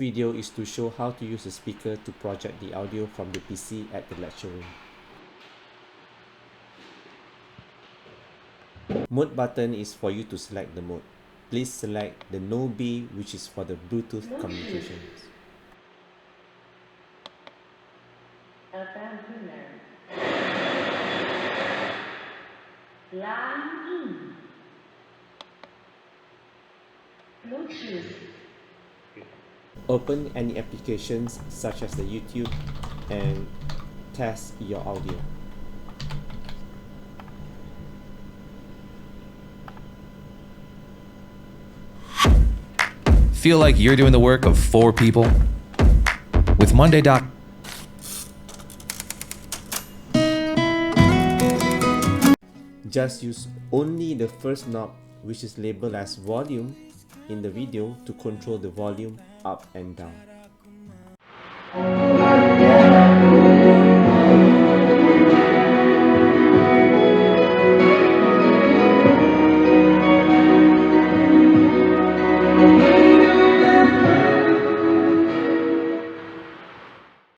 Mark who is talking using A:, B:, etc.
A: Video is to show how to use the speaker to project the audio from the PC at the lecture room. Mode button is for you to select the mode. Please select the No B, which is for the Bluetooth communications.
B: Line in. Bluetooth.
A: Open any applications such as the YouTube and test your audio.
C: Feel like you're doing the work of 4 people? With Monday.
A: Just use only the first knob, which is labeled as volume in the video, to control the volume up and down.